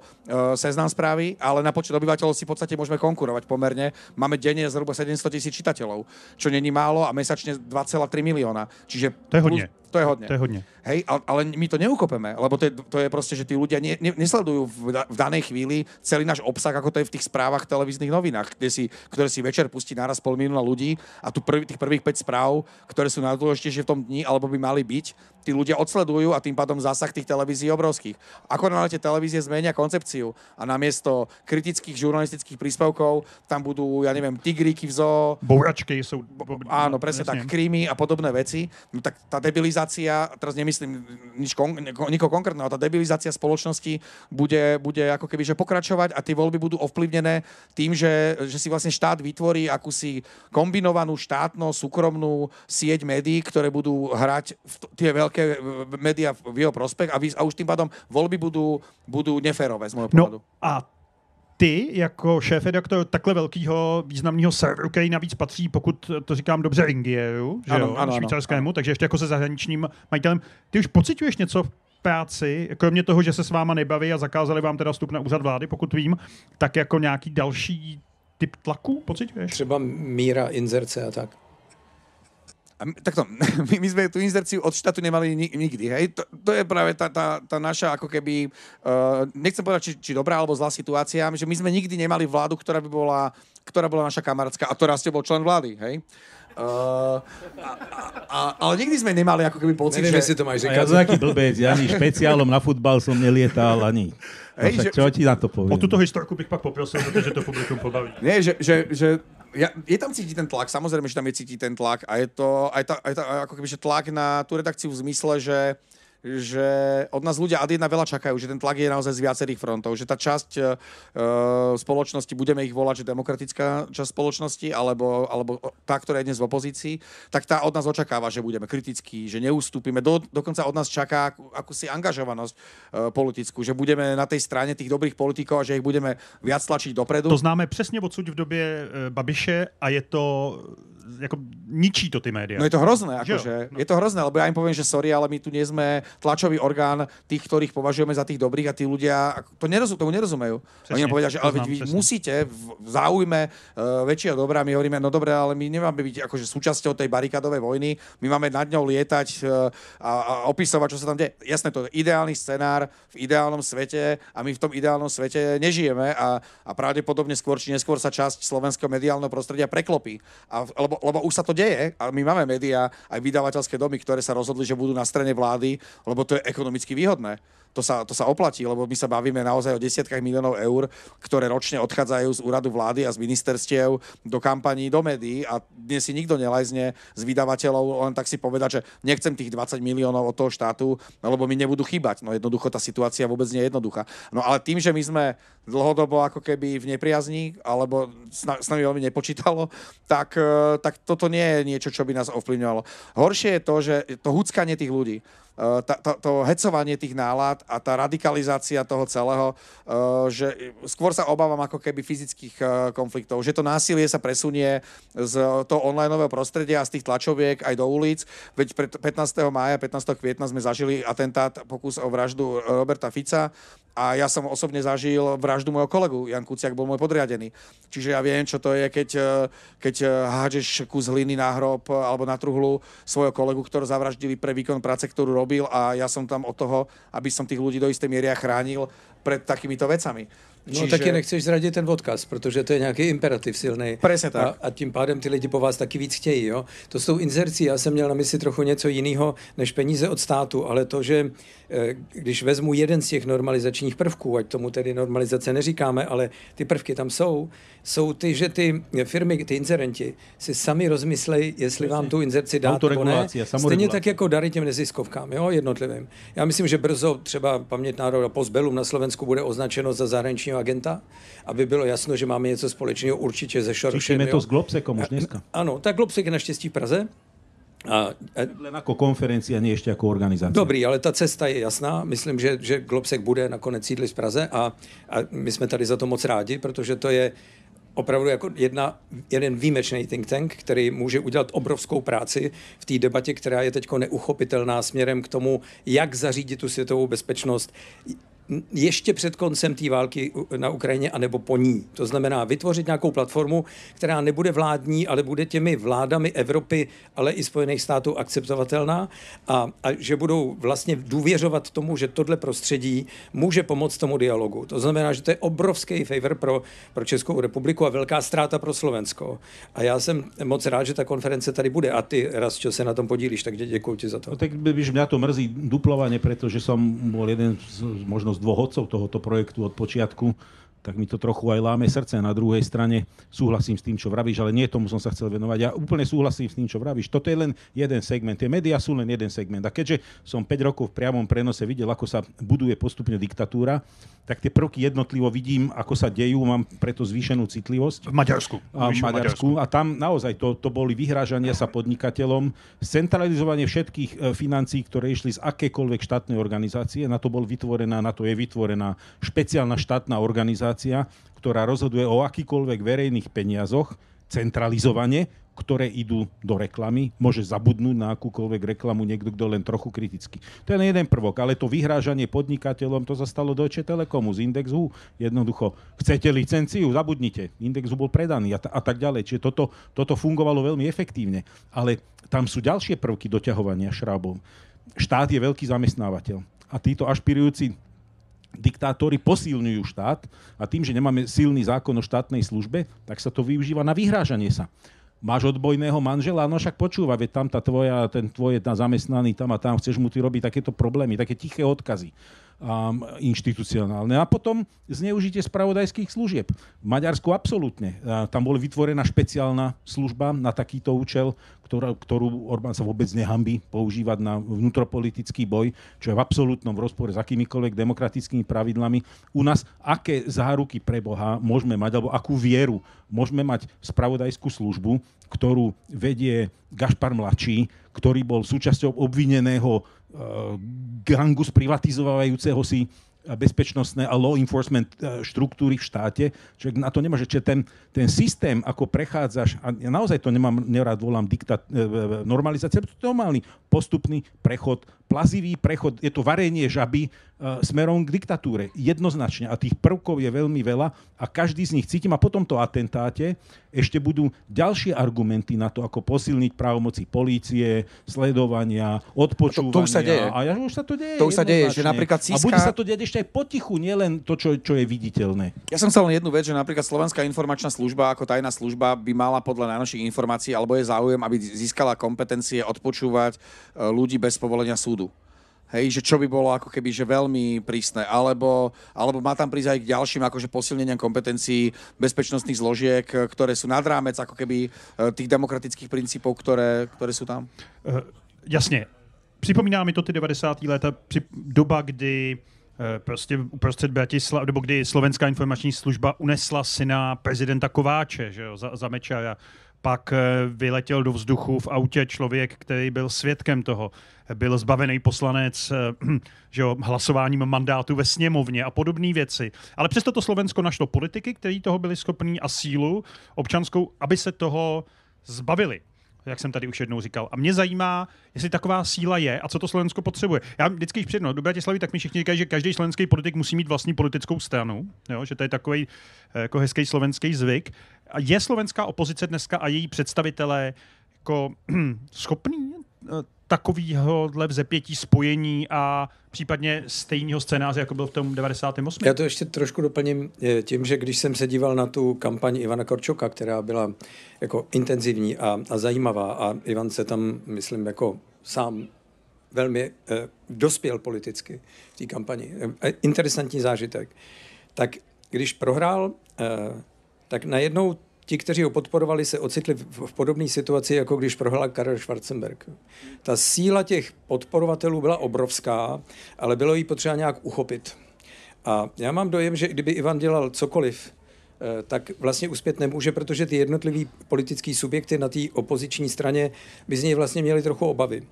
Seznam Správy, ale na počet obyvateľov si v podstate môžeme konkurovať pomerne. Máme denne zhruba 700,000 čitateľov, čo není málo a mesačne 2,3 milióna. Čiže to je hodne. To je hodne. To je hodne. Hej, ale my to neukopeme, lebo to je proste, že tí ľudia nesledujú v danej chvíli celý náš obsah, ako to je v tých správach v televíznych novinách, ktoré si večer pustí naraz 500 000 ľudí a tých prvých 5 správ, ktoré sú najdôležitejšie v tom dni, alebo by mali byť, tí ľudia odsledujú a tým pádom zásah tých televízií obrovských. Ako náhle tie televízie zmenia koncepciu a namiesto kritických žurnalistických príspevkov tam budú, ja neviem, tigríky v zoo, bouračky sú... Áno, presne tak, krímy a podobné veci, no tak tá debilizácia, teraz nemyslím nikoho konkrétneho, tá debilizácia spoločnosti bude ako keby že pokračovať a tie voľby budú ovplyvnené tým, že si vlastne štát vytvorí akúsi kombinovanú štátno-súkromnú sieť médií, ktoré budú hrať tie veľké médiá v jeho prospech a už tým pádom voľby budú neférové z môjho pohľadu. No a ty jako šéf-redaktor takhle velkého významného serveru, který navíc patří, pokud to říkám dobře, Ringieru, že jo, švýcarskému, takže ještě jako se zahraničním majitelem, ty už pociťuješ něco v práci, kromě toho, že se s váma nebaví a zakázali vám teda vstup na úřad vlády, pokud vím, tak jako nějaký další typ tlaku pociťuješ? Třeba míra inzerce a tak. Takto, my sme tú inzerciu od štátu nemali nikdy, hej? To je práve tá naša, ako keby, nechcem povedať, či dobrá alebo zlá situácia, že my sme nikdy nemali vládu, ktorá bola naša kamarátska, a to Rastio bol člen vlády, hej? Ale nikdy sme nemali ako keby pocit, neviem, že... si to máš ja som taký blbec, ani špeciálom na futbal som nelietal, ani... Hej, čo ti na to poviem? O túto historku bych pak poprosil, protože to publikum pobaví. Nie, že je tam cítiť ten tlak, samozrejme, že tam je cítiť ten tlak a je to aj ako keby, že tlak na tú redakciu v zmysle, že že od nás ľudia ad jedna veľa čakajú, že ten tlak je naozaj z viacerých frontov, že tá časť spoločnosti, budeme ich volať, že demokratická časť spoločnosti, alebo tá, ktorá je dnes v opozícii, tak tá od nás očakáva, že budeme kritickí, že neustúpime. Dokonca od nás čaká akúsi angažovanosť politickú, že budeme na tej strane tých dobrých politikov a že ich budeme viac tlačiť dopredu. To známe přesně odsud v době Babiše a je to jako ničí to ty média. No je to hrozné, akože. No. Je to hrozné, lebo ja im poviem, že sorry, ale my tu nie sme tlačový orgán tých, ktorých považujeme za tých dobrých a tí ľudia tomu nerozumejú. Oni nám povedia, že ale vy musíte v záujme väčšieho dobra, my hovoríme, no dobre, ale my nemáme byť akože súčasťou tej barikádovej vojny, my máme nad ňou lietať a opisovať, čo sa tam deje. Jasné, to je ideálny scenár v ideálnom svete a my v tom ideálnom svete nežijeme a pravdepodobne skôr či neskôr sa časť slovenského mediálneho prostredia preklopí. Lebo už sa to deje a my máme médiá, aj vydavateľské domy, ktoré sa rozhodli, že budú na strane vlády, lebo to je ekonomicky výhodné. To sa oplatí, lebo my sa bavíme naozaj o desiatkách miliónov eur, ktoré ročne odchádzajú z úradu vlády a z ministerstiev do kampaní, do médií a dnes si nikto nelajzne z vydavateľov len tak si povedať, že nechcem tých 20 miliónov od toho štátu, lebo mi nebudú chýbať. No jednoducho tá situácia vôbec nie je jednoduchá. No ale tým, že my sme dlhodobo ako keby v nepriazni, alebo s nami veľmi nepočítalo, tak toto nie je niečo, čo by nás ovplyvňovalo. Horšie je to, že to huckanie tých ľudí, to hecovanie tých nálad a tá radikalizácia toho celého, že skôr sa obávam ako keby fyzických konfliktov, že to násilie sa presunie z toho onlineového prostredia a z tých tlačoviek aj do ulic. Veď 15. mája, 15. kvietna sme zažili atentát, pokus o vraždu Roberta Fica a ja som osobne zažil vraždu môjho kolegu. Jan Kuciak bol môj podriadený. Čiže ja viem, čo to je, keď hádžeš kus hliny na hrob alebo na truhlu svojho kolegu, ktorého zavraždili pre výkon práce, ktorú robil a ja som tam od toho, aby som tých ľudí do istej miery chránil pred takýmito vecami. No taky nechceš zradit ten odkaz, protože to je nějaký imperativ silný. Presne tak. A tím pádem ty lidi po vás taky víc chtějí. Jo? To s tou inzercí, já jsem měl na mysli trochu něco jiného než peníze od státu, ale to, že když vezmu jeden z těch normalizačních prvků, ať tomu tedy normalizace neříkáme, ale ty prvky tam jsou ty, že ty firmy, ty inzerenti si sami rozmyslejí, jestli vám tu inzerci dát nebo ne. Stejně tak jako dary těm neziskovkám, jo, jednotlivým. Já myslím, že brzo třeba Paměť národa Postbellum na Slovensku bude označeno za zahraničního agenta, aby bylo jasno, že máme něco společného určitě ze Šorošem. Slyšíme to s Globsekom už dneska. Ano, tak Globsek je naštěstí v Praze. Len ako konferencia, nie ešte ako organizácia. Dobrý, ale ta cesta je jasná. Myslím, že Globsek bude nakonec sídlit v Praze a my jsme tady za to moc rádi, protože to je opravdu jako jeden výjimečný think tank, který může udělat obrovskou práci v té debatě, která je teď neuchopitelná směrem k tomu, jak zařídit tu světovou bezpečnost ještě před koncem té války na Ukrajině anebo po ní. To znamená vytvořit nějakou platformu, která nebude vládní, ale bude těmi vládami Evropy, ale i Spojených států akceptovatelná a že budou vlastně důvěřovat tomu, že tohle prostředí může pomoct tomu dialogu. To znamená, že to je obrovský favor pro Českou republiku a velká ztráta pro Slovensko. A já jsem moc rád, že ta konference tady bude a ty, Rastio, se na tom podílíš, tak děkuji ti za to. No, tak mňa to mrzí duplovane, pretože som bol jeden možno z dvoch odcov tohoto projektu od počiatku, tak mi to trochu aj láme srdce. Na druhej strane súhlasím s tým, čo vravíš, ale nie tomu som sa chcel venovať. Ja úplne súhlasím s tým, čo vravíš. Toto je len jeden segment. Tie médiá sú len jeden segment. A keďže som 5 rokov v priamom prenose videl, ako sa buduje postupne diktatúra, tak tie prvky jednotlivo vidím, ako sa dejú. Mám preto zvýšenú citlivosť. V Maďarsku. A tam naozaj to boli vyhrážania sa podnikateľom, centralizovanie všetkých financií, ktoré išli z akékoľvek štátnej organizácie. Na to je vytvorená špeciálna štátna organizácia, ktorá rozhoduje o akýkoľvek verejných peniazoch centralizovane, ktoré idú do reklamy. Môže zabudnúť na akúkoľvek reklamu niekto, kto len trochu kritický. To je len jeden prvok, ale to vyhrážanie podnikateľom, to sa stalo Deutsche Telekomu z Indexu. Jednoducho, chcete licenciu, zabudnite. Indexu bol predaný a tak ďalej. Čiže toto fungovalo veľmi efektívne. Ale tam sú ďalšie prvky doťahovania šrábov. Štát je veľký zamestnávateľ a títo ašpirujúci diktátori posilňujú štát a tým, že nemáme silný zákon o štátnej službe, tak sa to využíva na vyhrážanie sa. Máš odbojného manžela, no však počúva, veď tam ten tvoj zamestnaný tam a tam, chceš mu ty robiť takéto problémy, také tiché odkazy. inštitucionálne. A potom zneužitie spravodajských služieb. V Maďarsku absolútne. Tam bola vytvorená špeciálna služba na takýto účel, ktorú Orbán sa vôbec nehambí používať na vnútropolitický boj, čo je v absolútnom rozpore s akýmikoľvek demokratickými pravidlami. U nás aké záruky pre Boha môžeme mať, alebo akú vieru môžeme mať spravodajskú službu, ktorú vedie Gašpar mladší, ktorý bol súčasťou obvineného gangu sprivatizovajúceho si bezpečnostné a law enforcement štruktúry v štáte. Človek na to nemôže. Čiže ten systém, ako prechádzaš, a ja naozaj to nerád volám normalizácia, to je normálny postupný prechod, plazivý prechod, je to varenie žaby smerom k diktatúre. Jednoznačne. A tých prvkov je veľmi veľa a každý z nich cítim. A po tomto atentáte ešte budú ďalšie argumenty na to, ako posilniť právomoci polície, sledovania, odpočúvania. To už sa deje. A už sa to deje. To už sa deje, že napríklad A bude sa to deť ešte aj potichu, nielen to, čo je viditeľné. Ja som chcel len jednu vec, že napríklad Slovenská informačná služba ako tajná služba by mala podľa najnovších informácií, alebo je záujem, aby získala kompetencie odpočúvať ľudí bez povolenia súdu. Hej, že čo by bolo ako keby, že veľmi prísne, alebo má tam prísť aj k ďalším akože posilneniam kompetencií bezpečnostných zložiek, ktoré sú nad rámec ako keby tých demokratických princípov, ktoré sú tam? Jasně. Připomíná mi to ty 90. léta, doba, kdy prostě uprostřed Bratislava, nebo kdy Slovenská informační služba unesla syna prezidenta Kováče, že jo, za Mečiara. Pak vyletěl do vzduchu v autě člověk, který byl svědkem toho. Byl zbavený poslanec že jo, hlasováním mandátu ve sněmovně a podobné věci. Ale přesto to Slovensko našlo politiky, kteří toho byli schopní a sílu občanskou, aby se toho zbavili, jak jsem tady už jednou říkal. A mě zajímá, jestli taková síla je a co to Slovensko potřebuje. Já vždycky, když přijdu do Bratislavy, tak mi všichni říkají, že každý slovenský politik musí mít vlastní politickou stranu, jo? Že to je takový jako hezký slovenský zvyk. A je slovenská opozice dneska a její představitelé jako schopný takovýhodle vzepětí spojení a případně stejného scénáře, jako byl v tom 98. Já to ještě trošku doplním tím, že když jsem se díval na tu kampaň Ivana Korčoka, která byla jako intenzivní a zajímavá a Ivan se tam, myslím, jako sám velmi dospěl politicky v té kampani. Interesantní zážitek. Tak když prohrál, tak najednou ti, kteří ho podporovali, se ocitli v podobné situaci, jako když prohrál Karel Schwarzenberg. Ta síla těch podporovatelů byla obrovská, ale bylo jí potřeba nějak uchopit. A já mám dojem, že kdyby Ivan dělal cokoliv, tak vlastně uspět nemůže, protože ty jednotlivý politický subjekty na té opoziční straně by z něj vlastně měli trochu obavy.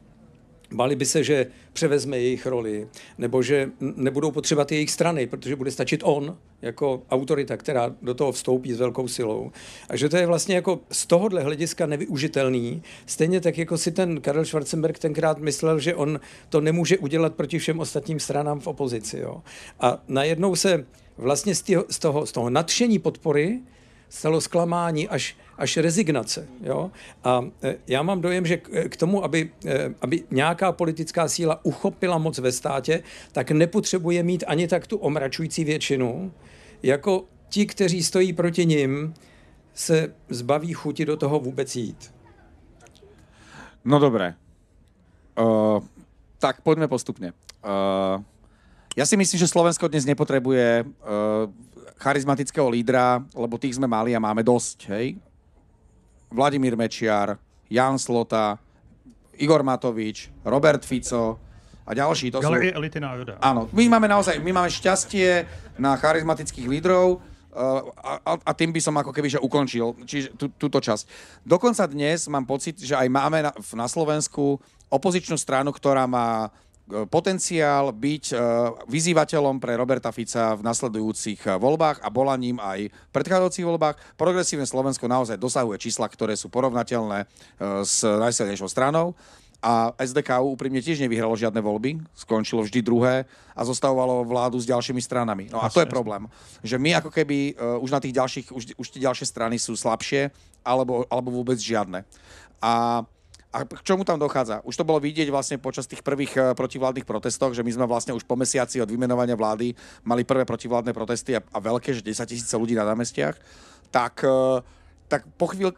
Báli by se, že převezme jejich roli, nebo že nebudou potřebovat jejich strany, protože bude stačit on jako autorita, která do toho vstoupí s velkou silou. A že to je vlastně jako z tohohle hlediska nevyužitelný. Stejně tak, jako si ten Karel Schwarzenberg tenkrát myslel, že on to nemůže udělat proti všem ostatním stranám v opozici. Jo. A najednou se vlastně z toho nadšení podpory stalo zklamání až rezignace. Jo? A já mám dojem, že k tomu, aby nějaká politická síla uchopila moc ve státě, tak nepotřebuje mít ani tak tu omračující většinu, jako ti, kteří stojí proti nim, se zbaví chuti do toho vůbec jít. No dobré. Tak poďme postupne. Ja si myslím, že Slovensko dnes nepotrebuje charizmatického lídra, lebo tých sme mali a máme dosť, hej? Vladimír Mečiar, Jan Slota, Igor Matovič, Robert Fico a ďalší. To Galerie elity národa. Áno, my máme šťastie na charizmatických lídrov a tým by som ako keby že ukončil túto časť. Dokonca dnes mám pocit, že aj máme na Slovensku opozičnú stranu, ktorá má potenciál byť vyzývateľom pre Roberta Fica v nasledujúcich voľbách a bola ním aj v predchádzajúcich voľbách. Progresívne Slovensko naozaj dosahuje čísla, ktoré sú porovnateľné s najsilnejšou stranou. A SDKU úprimne tiež nevyhralo žiadne voľby, skončilo vždy druhé a zostavovalo vládu s ďalšími stranami. No a to je problém, že my ako keby už na tých ďalších, už tie ďalšie strany sú slabšie alebo vôbec žiadne. A k čomu tam dochádza? Už to bolo vidieť vlastne počas tých prvých protivládnych protestoch, že my sme vlastne už po mesiaci od vymenovania vlády mali prvé protivládne protesty a veľké, že 10 000 ľudí na námestiach. Tak tak po chvíľu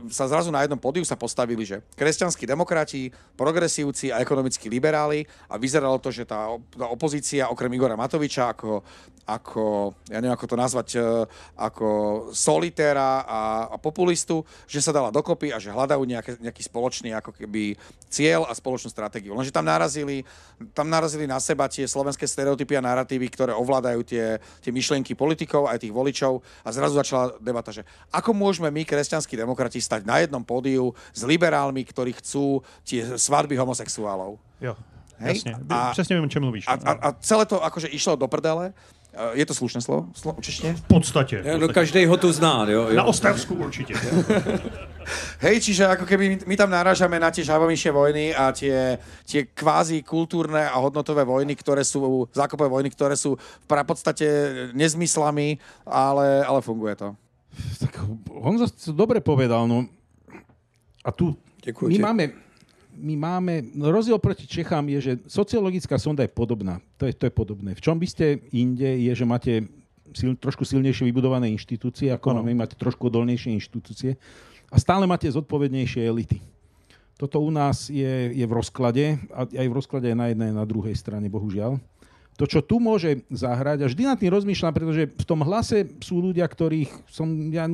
sa zrazu na jednom pódiu sa postavili, že kresťanskí demokrati, progresívci a ekonomickí liberáli a vyzeralo to, že tá opozícia okrem Igora Matoviča ako ja neviem, ako to nazvať, ako solitéra a populistu, že sa dala dokopy a že hľadajú nejaký spoločný ako keby cieľ a spoločnú stratégiu. Lenže tam narazili na seba tie slovenské stereotypy a narratívy, ktoré ovládajú tie myšlienky politikov aj tých voličov a zrazu začala debata, že ako môžeme my, kresťanskí demokrati, stať na jednom pódiu s liberálmi, ktorí chcú tie svadby homosexuálov. Jo, hej? jasne. Přesně vím, o čem mluvíš. A celé to akože išlo do prdele. Je to slušné slovo? Určite? V podstatě. No, každý ho tu zná, jo. Na Ostravsku určitě. Hej, čiže ako keby my tam narážame na tie žabomyšie vojny a tie kvázi kultúrne a hodnotové vojny, zákopové vojny, ktoré sú v podstate nezmyslami, ale funguje to. Tak Honza to dobre povedal, no. A tu my máme, rozdiel proti Čechám je, že sociologická sonda je podobná. To je podobné. V čom by ste inde, je, že máte trošku silnejšie vybudované inštitúcie, ako máte trošku odolnejšie inštitúcie a stále máte zodpovednejšie elity. Toto u nás je v rozklade, a aj v rozklade aj na jednej, na druhej strane, bohužiaľ. To, čo tu môže zahrať, a vždy nad tým rozmýšľam, pretože v tom hlase sú ľudia, ktorých ja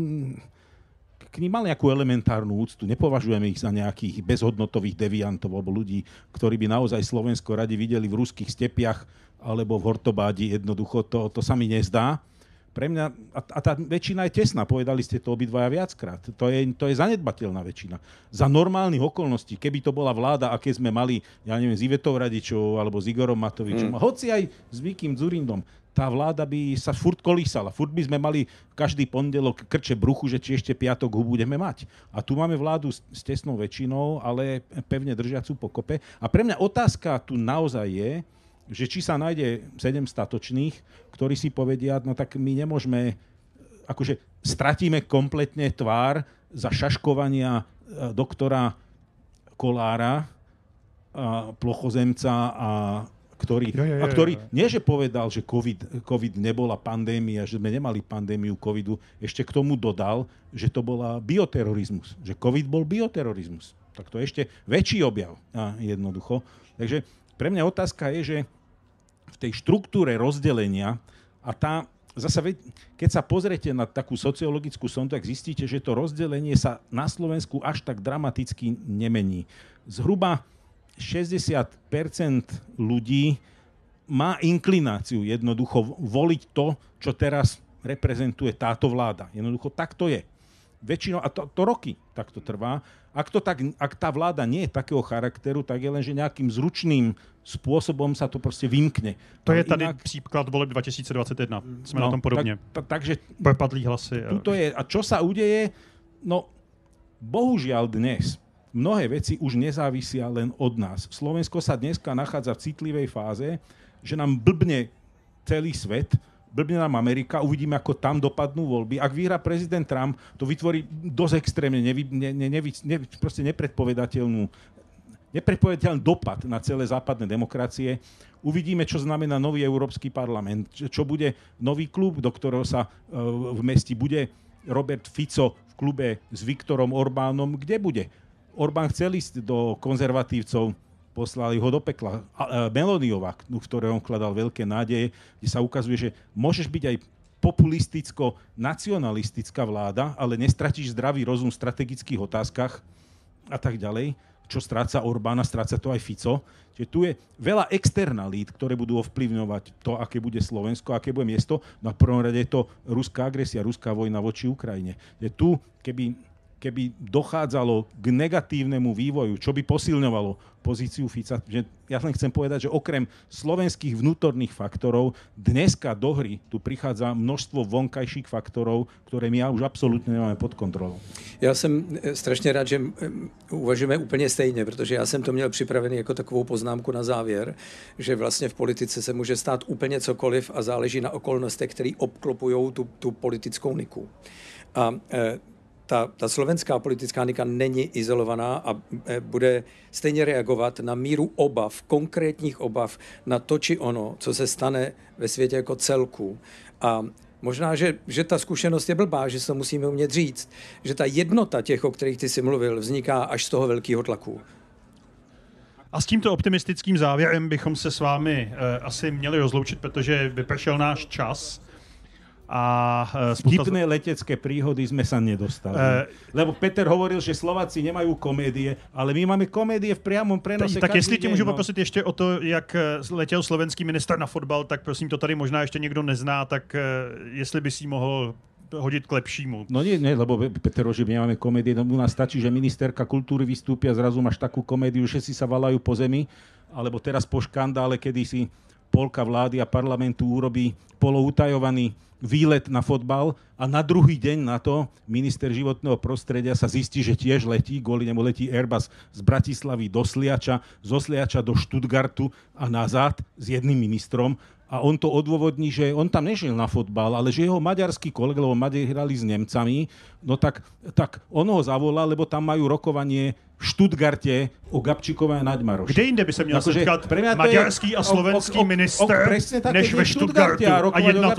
k ním mal nejakú elementárnu úctu. Nepovažujeme ich za nejakých bezhodnotových deviantov alebo ľudí, ktorí by naozaj Slovensko radi videli v ruských stepiach alebo v Hortobádi. Jednoducho to sa mi nezdá. Pre mňa, a tá väčšina je tesná, povedali ste to obidvaja viackrát. To je zanedbateľná väčšina. Za normálnych okolností, keby to bola vláda, aké sme mali, ja neviem, s Ivetou Radičovou alebo s Igorom Matovičom, hoci aj s Víkym Dzurindom, tá vláda by sa furt kolísala. Furt by sme mali každý pondelok krče bruchu, že či ešte piatok ho budeme mať. A tu máme vládu s tesnou väčšinou, ale pevne držiacu pokope. A pre mňa otázka tu naozaj je, že či sa nájde 7 statočných, ktorí si povedia, no tak my nemôžeme, akože stratíme kompletne tvár za šaškovania doktora Kolára, plochozemca ktorý nie že povedal, že COVID nebola pandémia, že sme nemali pandémiu covidu, ešte k tomu dodal, že to bola bioterorizmus. Že COVID bol bioterorizmus. Tak to je ešte väčší objav. Jednoducho. Takže pre mňa otázka je, že v tej štruktúre rozdelenia a keď sa pozriete na takú sociologickú sondu, tak zistíte, že to rozdelenie sa na Slovensku až tak dramaticky nemení. Zhruba 60% ľudí má inklináciu jednoducho voliť to, čo teraz reprezentuje táto vláda. Jednoducho tak to je. Väčšinou, a to roky tak to trvá. Ak tá vláda nie je takého charakteru, tak je len, že nejakým zručným spôsobom sa to proste vymkne. To je tady příklad voleb 2021. Sme na tom podobne. Takže prepadlí hlasy. Tuto je. A čo sa udeje? No, bohužiaľ dnes mnohé veci už nezávisia len od nás. Slovensko sa dneska nachádza v citlivej fáze, že nám blbne celý svet, blbne nám Amerika, uvidíme, ako tam dopadnú voľby. Ak vyhrá prezident Trump, to vytvorí dosť extrémne proste nepredpovedateľný dopad na celé západné demokracie. Uvidíme, čo znamená nový Európsky parlament, čo bude nový klub, do ktorého sa v meste bude Robert Fico v klube s Viktorom Orbánom. Kde bude? Orbán chcel ísť do konzervatívcov, poslali ho do pekla. Meloniová, v ktorej on vkladal veľké nádeje, kde sa ukazuje, že môžeš byť aj populisticko-nacionalistická vláda, ale nestratíš zdravý rozum v strategických otázkach a tak ďalej. Čo stráca Orbána, stráca to aj Fico. Čiže tu je veľa externalít, ktoré budú ovplyvňovať to, aké bude Slovensko, aké bude miesto. No a v prvom rade je to ruská agresia, ruská vojna voči Ukrajine. Tu, keby dochádzalo k negatívnemu vývoju, čo by posilňovalo pozíciu Fica, že ja len chcem povedať, že okrem slovenských vnútorných faktorov dneska do hry tu prichádza množstvo vonkajších faktorov, ktoré my už absolútne nemáme pod kontrolou. Já jsem strašně rád, že uvažujeme úplně stejně, protože já jsem to měl připravený jako takovou poznámku na závěr, že vlastně v politice se může stát úplně cokoliv a záleží na okolnostech, které obklopují tu politickou niku. A ta slovenská politická nika není izolovaná a bude stejně reagovat na míru obav, konkrétních obav na to či ono, co se stane ve světě jako celku. A Možná, že ta zkušenost je blbá, že se musíme umět říct, že ta jednota těch, o kterých ty si mluvil, vzniká až z toho velkého tlaku. A s tímto optimistickým závěrem bychom se s vámi asi měli rozloučit, protože vypršel náš čas. Vtipné letecké príhody sme sa nedostali. Lebo Peter hovoril, že Slováci nemajú komédie, ale my máme komédie v priamom prenose. Tak jestli tě můžu poprosit ještě o to, jak letěl slovenský ministr na fotbal, tak prosím, to tady možná ještě někdo nezná, tak jestli by si mohl hodit k lepšímu. No nie, lebo Peter, že my nemáme komédie, no u nás stačí, že ministerka kultúry vystúpia a zrazu máš takú komédiu, že si sa valajú po zemi, alebo teraz po škandále, kedy si polka vlády a parlamentu urobí poloutajovaný výlet na fotbal a na druhý deň na to minister životného prostredia sa zistí, že tiež letí, kvôli nemu letí Airbus z Bratislavy do Sliača, zo Sliača do Stuttgartu a nazad s jedným ministrom. A on to odôvodní, že on tam nešiel na fotbal, ale že jeho maďarský kolega, lebo Maďari hrali s Nemcami, no tak on ho zavolal, lebo tam majú rokovanie v Stuttgarte o Gabčíkové a Naďmaroši. Kde jinde by se měl setkat maďarský a slovenský minister, než ve Stuttgartu a jednat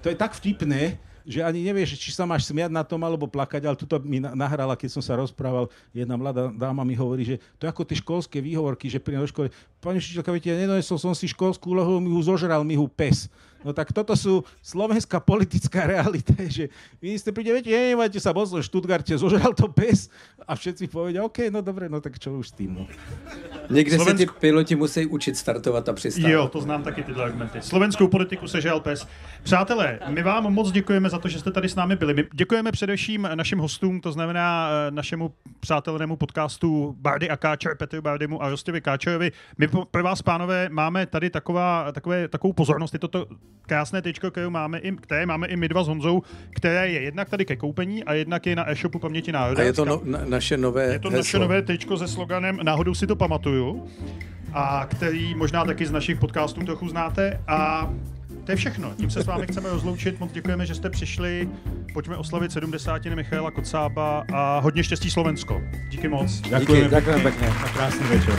to je tak vtipné, že ani nevieš, či sa máš smiať na tom, alebo plakať, ale tuto mi nahrala, keď som sa rozprával, jedna mladá dáma mi hovorí, že to je ako tie školské výhovorky, že pri škole, pani učiteľka, viete, nedonesol som si školskú úlohu, mi ju zožral, mi ju pes. No tak toto sú slovenská politická realita, že minister príde, viete, nemajte sa bol v Stuttgarte, zožral to pes a všetci povedia, OK, no dobre, no tak čo už s tým. No. Někde se ty piloti musí učit startovat a přistávat. Jo, to znám taky tyhle argumenty. Slovenskou politiku sežral pes. Přátelé, my vám moc děkujeme za to, že jste tady s námi byli. My děkujeme především našim hostům, to znamená našemu přátelnému podcastu Bardy a Káčer, Petru Bardymu a Rostovi Káčerovi. My pro vás, pánové, máme tady takovou pozornost. Je to krásné tričko, které máme i my dva s Honzou, které je jednak tady ke koupení a jednak je na e-shopu Paměti národa. A je to naše nové Je to naše nové tričko se sloganem Náhodou si to pamatuju, a který možná taky z našich podcastů trochu znáte. A to je všechno. Tím se s vámi chceme rozloučit. Moc děkujeme, že jste přišli. Pojďme oslavit 70. Michaela Kocába a hodně štěstí Slovensko. Díky moc. Ďakujem pekne. A krásny večer.